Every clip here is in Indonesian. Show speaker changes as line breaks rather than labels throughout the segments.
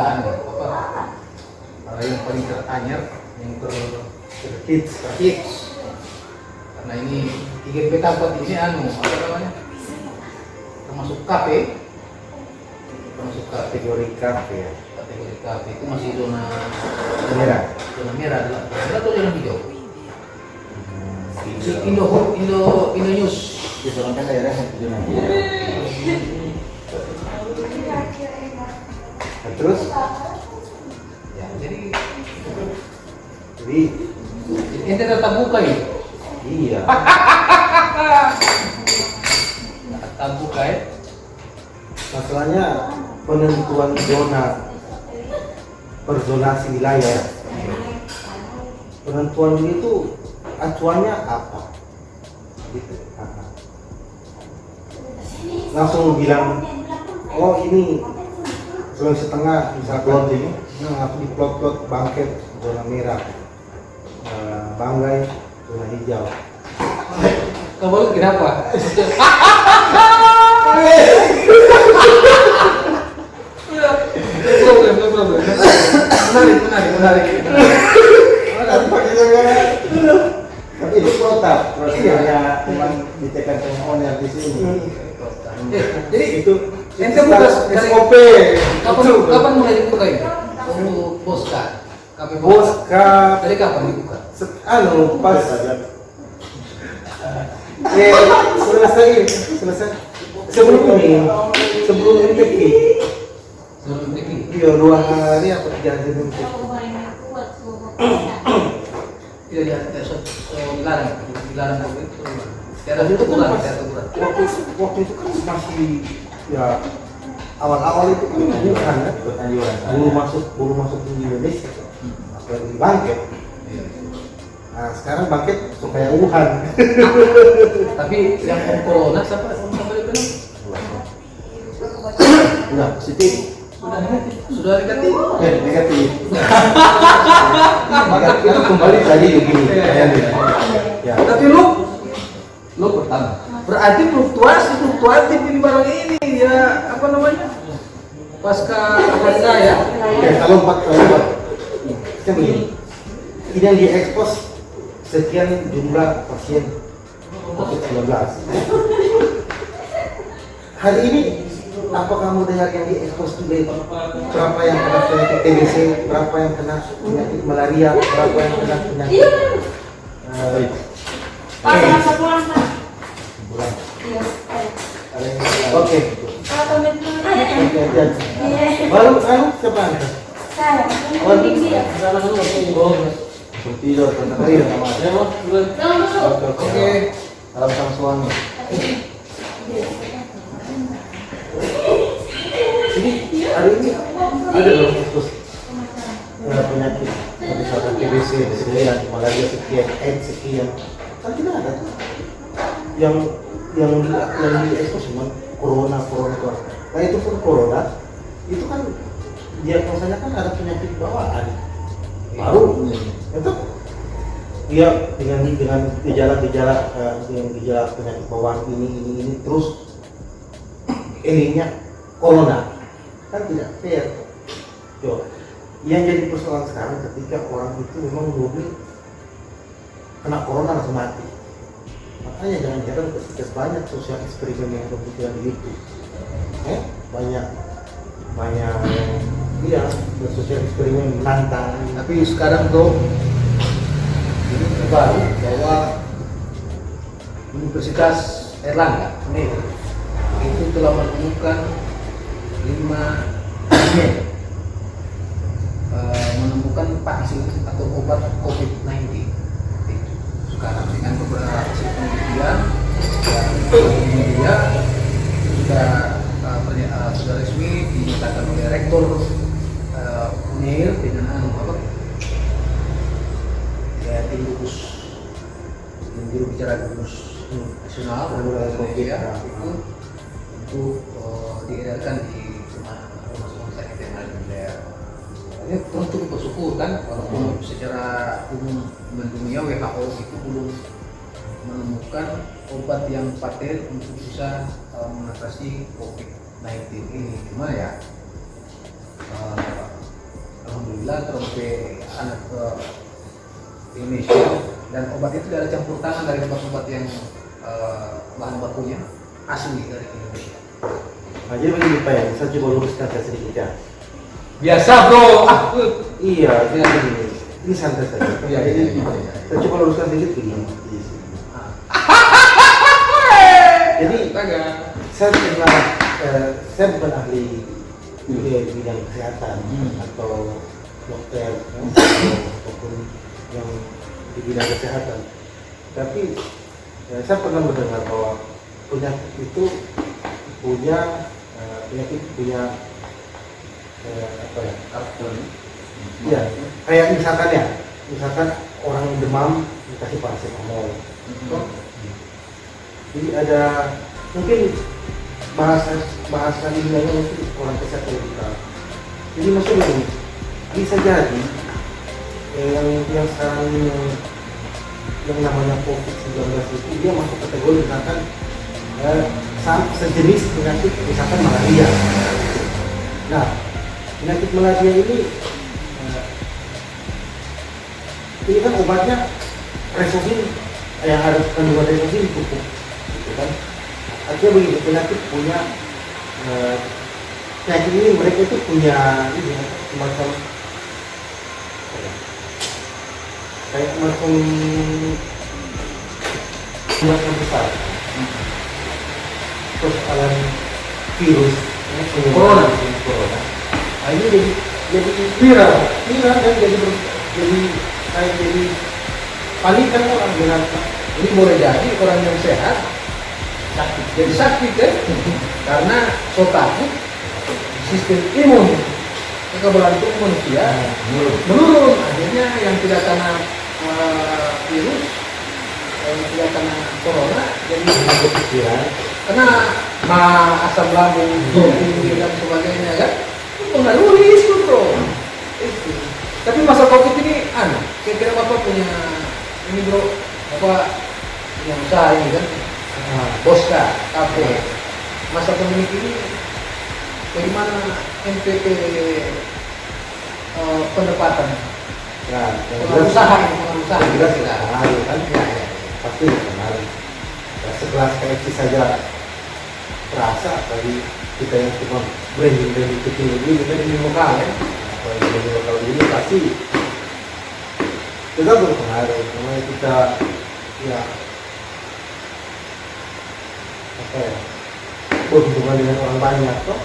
pemberitaan nih, yang paling teranyar, yang
terhits.
Karena ini IGP Tampat ini apa namanya? Termasuk kafe. Termasuk
Kategori kafe ya.
kategori kafe itu masih zona
Merah.
adalah atau zona hijau. Indo News.
Disorongkan daerah zona hijau. Nah, terus
Ya, jadi
ente
tetap buka ya.
iya.
Tetap buka ya.
Masalahnya penentuan zona perzonasi wilayah. Penentuan itu acuannya apa? Gitu. Langsung bilang, oh ini Sulawesi Tengah misal plot ini, di plot Bangket zona merah, Banggai zona hijau.
Kamu kenapa? Problem. Menarik.
Tapi itu protap, prosesnya cuma ditekan sama owner di sini.
Jadi
Itu
ente buka
SOP.
kapan mulai dibuka ini? Untuk Boska.
Boska
Dari kapan dibuka?
pas selesai sebelum MTQ.
Sebelum ini.
Iya 2 hari apa 3 hari sebelum MTQ.
Tidak dilarang begitu. Tiada aturan.
Waktu itu kan masih ya awal-awal itu kan anjuran kan, baru masuk di Indonesia, apalagi di Bangket. Nah sekarang Bangket supaya Wuhan.
Tapi yang corona siapa itu?
Udah positif.
Sudah negatif.
Negatif. Itu kembali tadi begini kayaknya. Ya.
Tapi lu pertama. Berarti fluktuatif ini barang ini ya apa namanya? Pasca apa ya?
Oke, kalau 4 kan begini. Ini yang diekspos sekian jumlah pasien COVID-19. Hari ini apa kamu dengar yang diekspos today? Berapa yang kena penyakit TBC, berapa yang kena penyakit malaria, berapa yang kena penyakit Oke. Baru siapa anda?
Saya.
Tidur tentang tidur sama. Oke. Salam sama suami. Jadi hari ini ada loh khusus penyakit misalkan TBC sekian, malaria sekian, AIDS sekian, kan tidak ada tuh. Yang diekspos cuma corona. Nah itu pun corona, itu kan diagnosanya kan ada penyakit bawaan baru, itu dia dengan gejala penyakit bawaan ini terus ininya corona, kan tidak fair. Yo, yang jadi persoalan sekarang ketika orang itu memang murni kena corona langsung mati. Makanya jangan-jangan ketika banyak sosial eksperimen yang berpikiran di YouTube, banyak yang sosial eksperimen menantang.
Tapi sekarang tuh ini terbaru bahwa Universitas Erlangga itu telah menemukan 5 Mei menemukan vaksin atau obat COVID-19 sekarang dengan beberapa hasil penelitian dan media sudah resmi dinyatakan oleh Rektor UNIR dengan tim gugus juru bicara gugus nasional COVID ya itu diedarkan di rumah sakit yang ada di daerah. Ini tentu bersyukur kan, walaupun secara umum mendunia WHO itu belum menemukan obat yang paten untuk bisa mengatasi COVID-19 ini. Cuma ya alhamdulillah terompe anak ke Indonesia, dan obat itu ada campur tangan dari obat-obat yang bahan bakunya asli dari Indonesia.
Nah, jadi begini Pak ya, saya coba luruskan saya sedikit ya.
Biasa bro,
Iya, ini santai saja.
Iya,
Jadi
iya.
saya coba luruskan sedikit begini. Jadi saya bukan ahli di bidang kesehatan atau dokter ataupun yang di bidang kesehatan. Tapi saya pernah mendengar bahwa penyakit itu punya apa ya?
karakter.
Ya, kayak misalkan orang demam dikasih paracetamol. Jadi ada mungkin bahasa ilmiahnya mungkin orang kesehatan kita. Jadi maksudnya ini bisa jadi yang sekarang yang namanya COVID-19 itu dia masuk kategori misalkan sejenis penyakit misalkan malaria. Nah, penyakit malaria ini kan obatnya resofin yang harus kandungan resofin cukup, gitu kan? Artinya begini, penyakit ini mereka itu punya ini semacam kayak semacam besar. Terus alam virus corona. Nah, ini jadi viral dan jadi panikan orang dengan
Ini boleh jadi orang yang sehat sakit, jadi sakit kan? Karena so takut sistem imun kekebalan tubuh manusia menurun. Akhirnya yang tidak kena virus, yang tidak kena corona, jadi
pikiran
kena asam lambung tinggi dan sebagainya kan? Mengaruhi itu bro. Itu. Tapi masa COVID ini kira-kira bapak punya ini bro, bapak punya usaha ini kan? Boska, kafe. Masa pandemi ini bagaimana NPP pendapatan?
Nah,
Pengusaha
jelas pengaruh kan?
Ya.
Pasti pengaruh. Ya, sekelas KFC saja terasa bagi kita yang cuma branding kecil ini, branding lokal ya. Kalau branding lokal ini pasti juga berpengaruh. Namanya kita ya apa ya, berhubungan dengan orang banyak toh.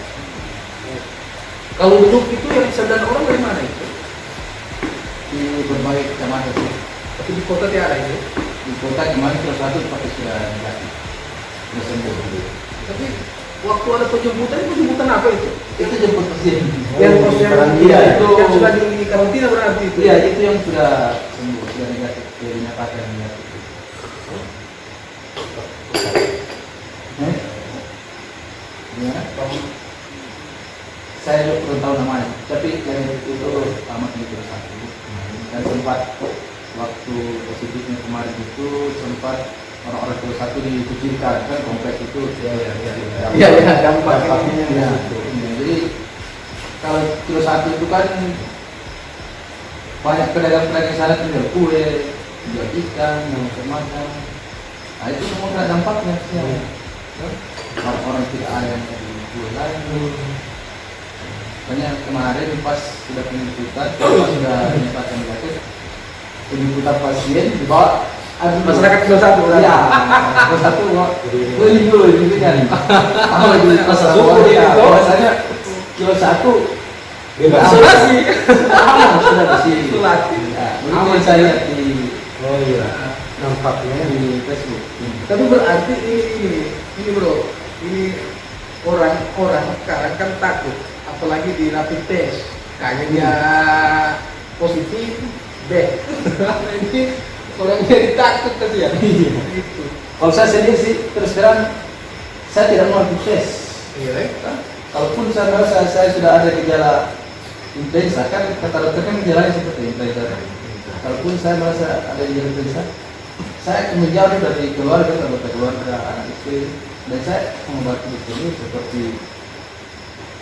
Kalau duduk itu yang 9 orang dari mana itu? Di berbagai kecamatan sih. Tapi di kota tiada itu.
Di kota kemarin kelas 1 pakai sudah negatif, sudah sembuh.
Tapi waktu ada penjemputan apa itu?
Itu jemput pasien.
Yang pasien
Iya,
itu yang sudah di karantina berarti itu.
Iya, itu yang sudah sembuh, sudah negatif, dinyatakan negatif. Ya, saya belum tahu namanya, tapi yang itu tamat di kelas 1 dan sempat waktu positifnya kemarin itu sempat orang-orang kelas 1 dikucilkan kan kompleks itu
Iya, dampaknya.
Ya, jadi kalau kilo 1 itu kan banyak pedagang-pedagang sana tuh jual kue, jual ikan, jual macam-macam. Nah itu semua kena dampaknya sih. Orang-orang tidak ada yang jual lain. Makanya kemarin pas sudah penjemputan, pas sudah dinyatakan negatif, penjemputan pasien dibawa
Masyarakat kilo 1
ya, kelas 1 beli dulu gitu kan. Kalau di kelas 1 ya, biasanya kilo 1
Bebas.
Isolasi.
sudah di sini.
Isolasi.
Aman saya lihat di
Oh iya, nampaknya
di Facebook.
Tapi berarti ini bro, ini orang sekarang kan takut, apalagi di rapid test, kayaknya dia positif, ini orang jadi takut tadi ya. Gitu.
Kalau saya sendiri sih terus terang saya tidak mau sukses.
Iya, kan?
Kalaupun saya merasa saya sudah ada gejala influenza, kan kata dokter kan gejalanya seperti influenza. Kalaupun saya merasa ada gejala influenza, saya akan menjauh dari keluarga, anggota keluarga, anak istri, dan saya mengobati betul seperti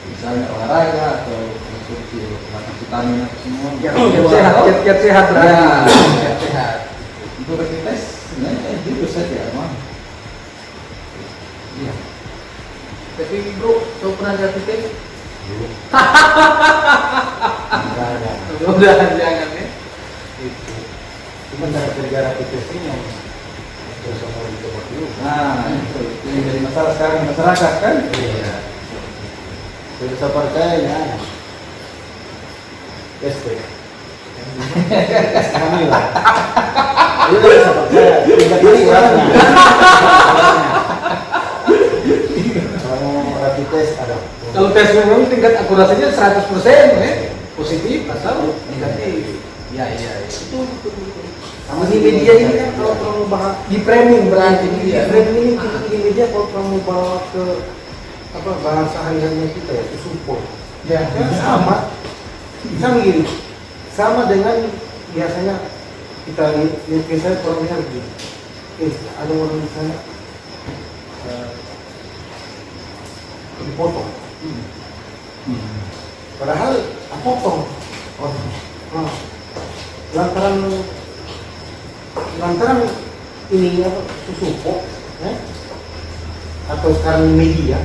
misalnya olahraga atau konsumsi makan vitamin atau semua
Kiat sehat lah.
ya kiat sehat. Untuk rapid test sebenarnya itu saja mah. Iya.
Tapi bro, kau pernah rapid test?
Belum. Enggak ada.
Mudah-mudahan jangan ya.
Itu. Cuma cara kerja rapid test ini yang terus mau dicoba dulu.
Nah itu yang jadi masalah sekarang di masyarakat kan.
Iya. Sudah saya percaya. Tes deh. Kami lah. Itu sudah saya percaya. Tingkat suratnya. Kalau rapid test ada.
Kalau tes memang tingkat akurasinya 100% ya. Positif asal negatif.
Iya iya.
Itu
Sama di media ini kan kalau terlalu bahas
di framing berarti
di
dia.
framing ini di media kalau terlalu bawa ke apa bahasa hariannya kita ya itu support.
Ya,
Sama begini, sama dengan biasanya kita lihat biasanya orang lihat begini, ada orang di sana dipotong, padahal potong, lantaran ini apa susupok, atau sekarang media,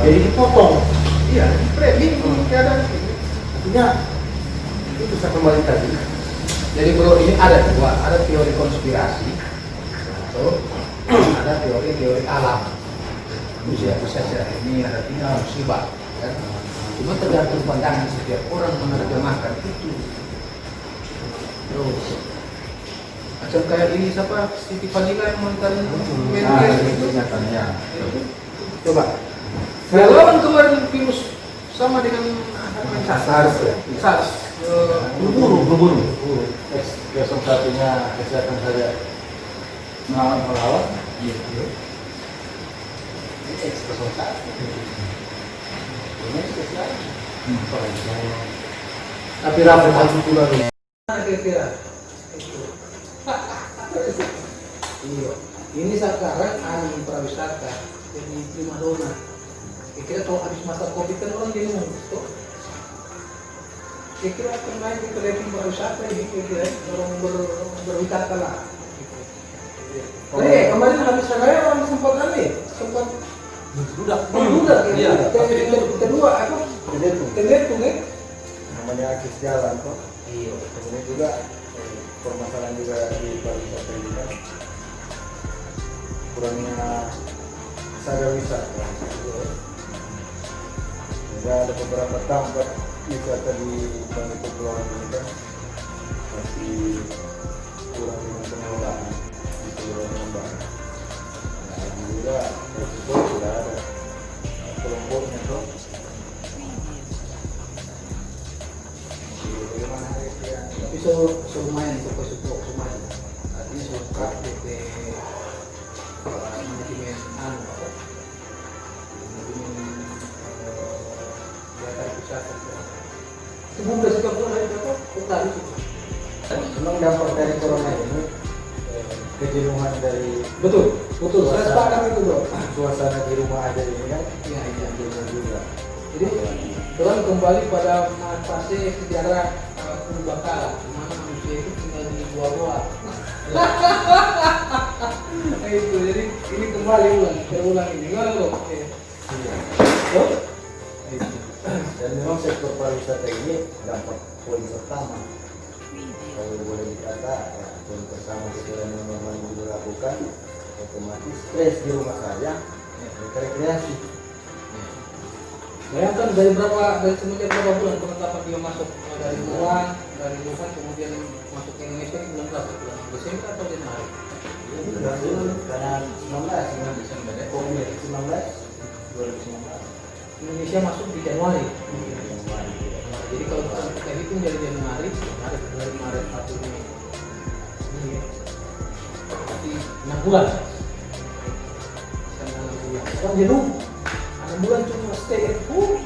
jadi dipotong.
iya, di framing keadaan ini.
Artinya itu bisa kembali tadi.
Jadi bro, ini ada dua, ada teori konspirasi, atau ada teori alam. Manusia bisa ini ada tinggal musibah, kan? Cuma tergantung pandangan setiap orang menerjemahkan itu. Terus, macam kayak ini siapa? Siti Fadila yang mantan Menkes itu.
Kenyataannya.
Coba.
Saya lawan kemarin virus sama dengan
SARS ya.
SARS.
Berburu. Besok satunya kesehatan saya melawan.
Iya.
Ini X01. Ini spesial. Tapi rapi maju pula nih.
Kira-kira. Iya. Ini sekarang angin pariwisata jadi primadona. Kira-kira kalau habis masa Covid kan orang jadi tuh. Kira-kira akan main di television pariwisata ini kira-kira orang berwisata lah. Kemarin habis saya orang sempat budak
Iya.
kedua apa? Terletung ya.
Namanya akses jalan kok.
Iya.
Kemudian juga permasalahan juga di pariwisata ini kan kurangnya sadar wisata. Juga ada beberapa tempat wisata di Bali Kepulauan ini kan masih kurang dengan pengelolaan di seluruh Bali. Nah, ini juga resiko sudah ada kelompoknya tuh. Bagaimana ya?
Tapi lumayan suku lumayan. Artinya suka DP manajemen data pusat. Itu bukan suka pun ada apa? Bukan itu.
Memang dampak dari corona ini kejenuhan dari
Betul. Saya sepakat itu bro.
suasana di rumah aja ini kan
Iya.
jenuh juga.
Jadi orang kembali pada fase sejarah purbakala, di mana manusia itu tinggal di gua-gua. Nah, itu jadi ini kembali terulang ini gimana bro? Oke.
Iya. Dan memang sektor pariwisata ini dampak poin pertama. Kalau boleh dikata, ya, poin pertama sesuai yang memang dilakukan, otomatis stres di rumah saja, mereka rekreasi.
Bayangkan dari semenjak berapa bulan penetapan dia masuk dari Wuhan kemudian masuk ke Indonesia ini bulan berapa? Bulan Desember atau Januari?
Ini berarti karena 19
Desember ya.
Covid 2019.
Indonesia masuk di Januari. Jadi kalau kita hitung dari Januari, Februari, Maret, April, Mei. Ini ya. Berarti 6 bulan. Sekarang 6 bulan. Sekarang jenuh. 6 bulan cuma stay at home.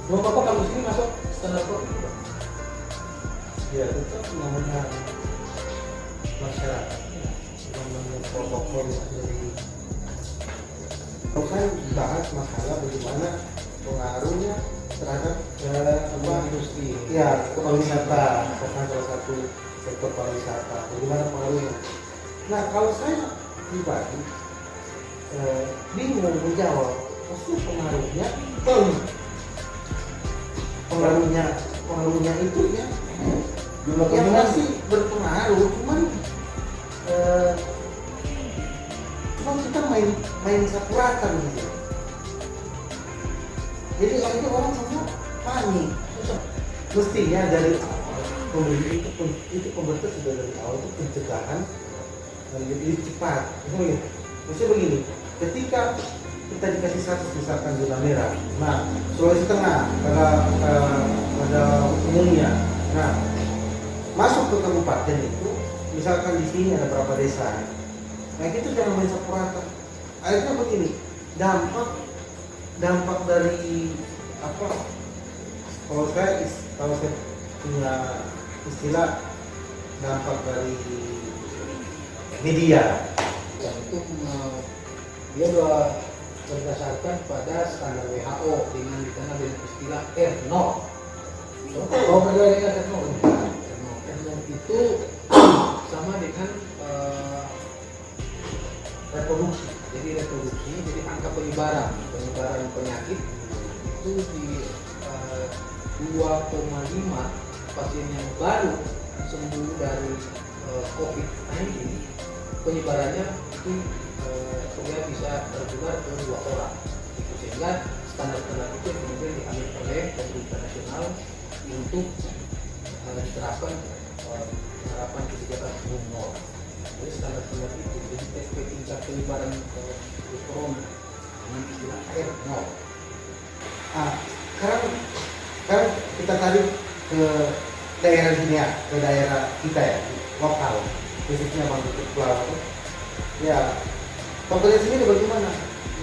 Belum apa kalau sini masuk standar Covid.
Ya tetap namanya masyarakat, namanya protokol dari Kalau saya bahas masalah bagaimana pengaruhnya terhadap
industri.
ya pariwisata, karena salah satu sektor pariwisata, bagaimana pengaruhnya. Nah kalau saya pribadi bingung menjawab, pasti pengaruhnya itu ya
Jumlah
yang
kunjungan
pasti berpengaruh, cuman kita main sapu rata gitu. Jadi akhirnya orang semua panik. Mestinya dari awal pemerintah itu pemerintah sudah dari awal itu pencegahan dan lebih cepat. Maksudnya begini, ketika kita dikasih status misalkan zona merah, nah Sulawesi Tengah ada umumnya, nah masuk ke kabupaten itu, misalkan di sini ada berapa desa, nah itu jangan main sapu rata. Akhirnya begini, dampak dari apa? Kalau saya punya istilah dampak dari media.
Dan itu dia berdasarkan pada standar WHO dengan dikenal dengan istilah R0. Kalau berdasarkan R0, R0 itu sama dengan reproduksi. Jadi angka penyebaran penyakit itu di 2,5 pasien yang baru sembuh dari COVID-19, penyebarannya itu sudah bisa tertular ke 2 orang. Itu sehingga standar-standar itu yang kemudian diambil oleh pemerintah nasional untuk diterapkan penerapan kebijakan new normal. Jadi standar-standar itu, jadi tingkat penyebaran corona dengan istilah R0.
Sekarang kita tarik ke daerah sini ya, ke daerah kita ya, lokal, khususnya Bangka Pulau. Ya, pokoknya sini bagaimana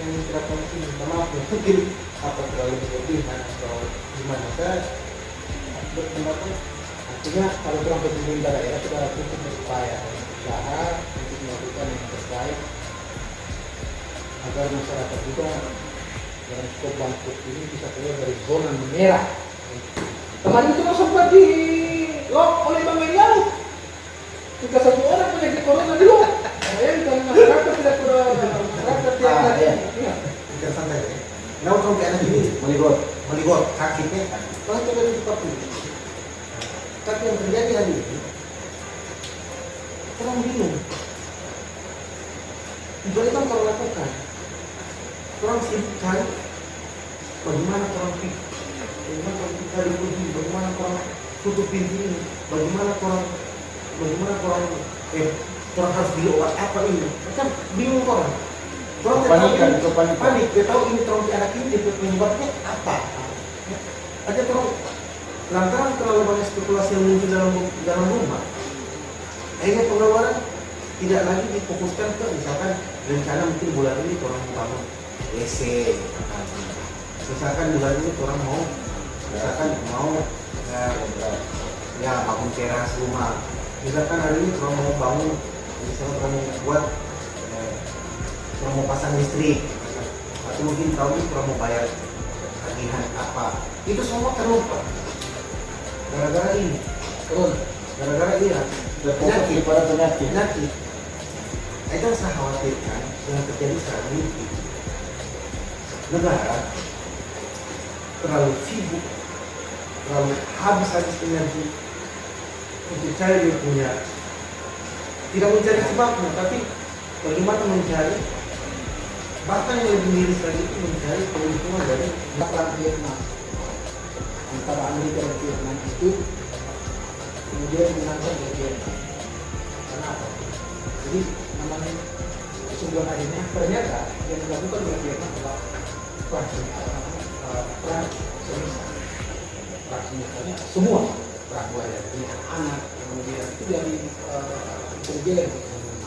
yang diterapkan di sini? Maaf ya, mungkin apa terlalu berlebihan atau gimana? Saya berpendapat
Artinya kalau kurang pemerintah daerah sudah cukup berupaya usaha untuk melakukan yang terbaik agar masyarakat juga dalam skop Bangkok ini bisa keluar dari zona merah. Kemarin itu sempat di lock oleh Bang Meliau. Jika 1 orang penyakit corona di luar, bayangkan masyarakat tidak masyarakat yang
kita santai ya. Nah, sampai anak ini meligot sakitnya kan. Kalau coba di tempat ini. Tapi yang terjadi hari ini, orang bingung. Itu kan kalau lakukan, orang sibuk cari bagaimana orang cari kunci, bagaimana orang tutup pintu ini, bagaimana orang harus diluat apa ini, macam bingung orang. Panik, dia tahu ini terong anak ini penyebabnya apa. Ada terong lantaran terlalu banyak spekulasi yang muncul dalam rumah. Akhirnya pengeluaran tidak lagi difokuskan ke misalkan rencana mungkin bulan ini orang mau bangun WC, misalkan bulan ini orang mau bangun teras rumah, misalkan hari ini orang mau bangun, misalkan orang mau buat orang mau pasang listrik, atau mungkin tahun ini orang mau bayar tagihan apa, itu semua terlupa gara-gara ini. Gara-gara iya penyakit pada penyakit. Itu yang saya khawatirkan yang terjadi saat ini. Negara terlalu sibuk, terlalu habis energi untuk cari dia punya, tidak mencari sebabnya, tapi bagaimana mencari, bahkan yang lebih miris lagi itu mencari keuntungan dari
perang Vietnam antara Amerika dan Vietnam itu kemudian dimenangkan oleh Vietnam. Kenapa? Jadi namanya kesimpulan akhirnya ternyata yang dilakukan oleh Vietnam adalah perang semisal semua perang buaya, anak kemudian itu dari intelijen,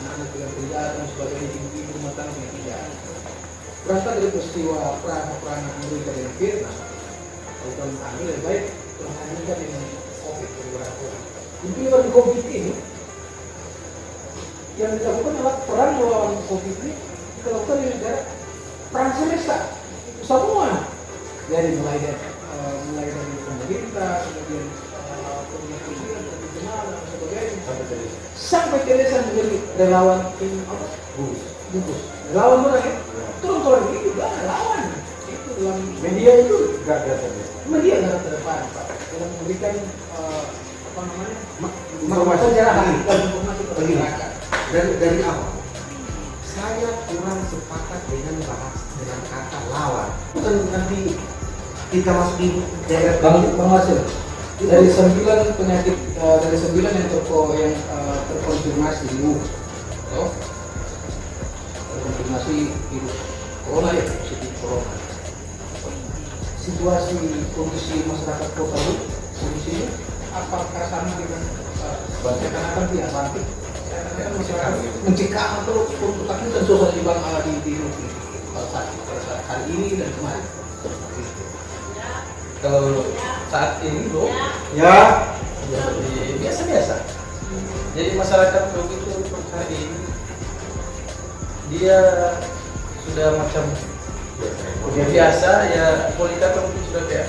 anak-anak dengan penjara dan sebagainya, ibu-ibu rumah tangga yang tidak. Berangkat dari peristiwa perang Amerika dan Vietnam, kalau kami lebih baik perang Amerika dengan COVID beberapa. Intinya COVID ini yang dilakukan adalah perang melawan COVID ini dilakukan di negara peran semesta semua, dari mulai dari pemerintah, kemudian pendidikan, dan sebagainya, sampai Teresa menjadi relawan tim apa? Bungkus. Relawan mana ya? Turun itu juga relawan. Itu dalam
Media itu gak ada
media nggak terdepan, Pak. Dalam memberikan apa namanya?
informasi
Sejarah dan informasi kepada
begini.
masyarakat.
Dari awal saya kurang sepakat dengan kata lawan. Bukan nanti kita masuk di daerah
Bang Wasil, dari 9 penyakit dari 9 yang terkonfirmasi di Wuhan, terkonfirmasi virus corona ya, positif corona. Situasi kondisi masyarakat kota itu, kondisinya apakah sama dengan seakan-akan tidak bangkit? Masyarakat mencekam atau ketakutan suasana di bang di pada saat hari ini dan kemarin.
Kalau saat ini bro,
ya
biasa-biasa. Jadi masyarakat begitu hari ini dia sudah macam biasa ya, politik mungkin sudah kayak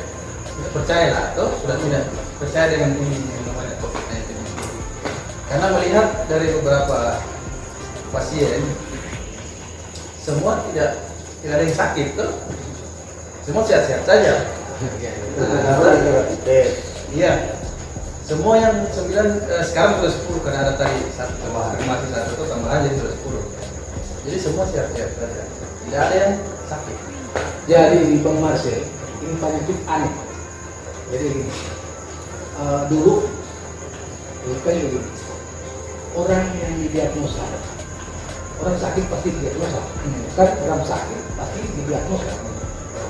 tidak percaya lah, atau sudah tidak percaya dengan ini yang namanya COVID-19 ini. Karena melihat dari beberapa pasien semua tidak ada yang sakit tuh, semua sehat-sehat saja. Iya, semua yang 9 sekarang sudah 10 karena ada tadi satu masih satu tambahan jadi sudah 10. Jadi semua sehat-sehat saja, tidak ada yang sakit.
Jadi di Bang Marcel ini penyakit aneh. Jadi gini, dulu kan begini, orang yang didiagnosa, orang sakit pasti didiagnosa, kan orang sakit pasti didiagnosa.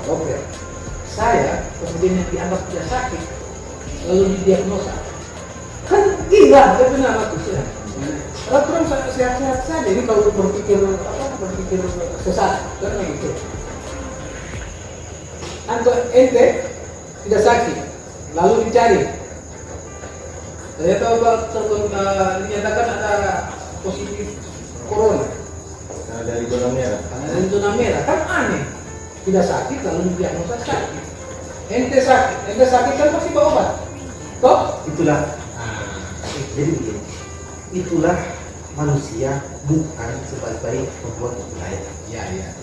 Oke, saya kemudian yang dianggap tidak sakit lalu didiagnosa, kan gila, saya benar maksudnya. Orang sehat-sehat saja, ini kalau berpikir sesat, kan gitu. Anto ente tidak sakit, lalu dicari. Ternyata dinyatakan ada positif corona.
Nah, dari zona merah.
Karena dari zona merah, kan aneh. Tidak sakit lalu didiagnosa sakit. Ente sakit kan pasti bawa obat. Toh?
Itulah. Jadi begini, itulah manusia bukan sebaik-baik membuat wilayah.
Ya.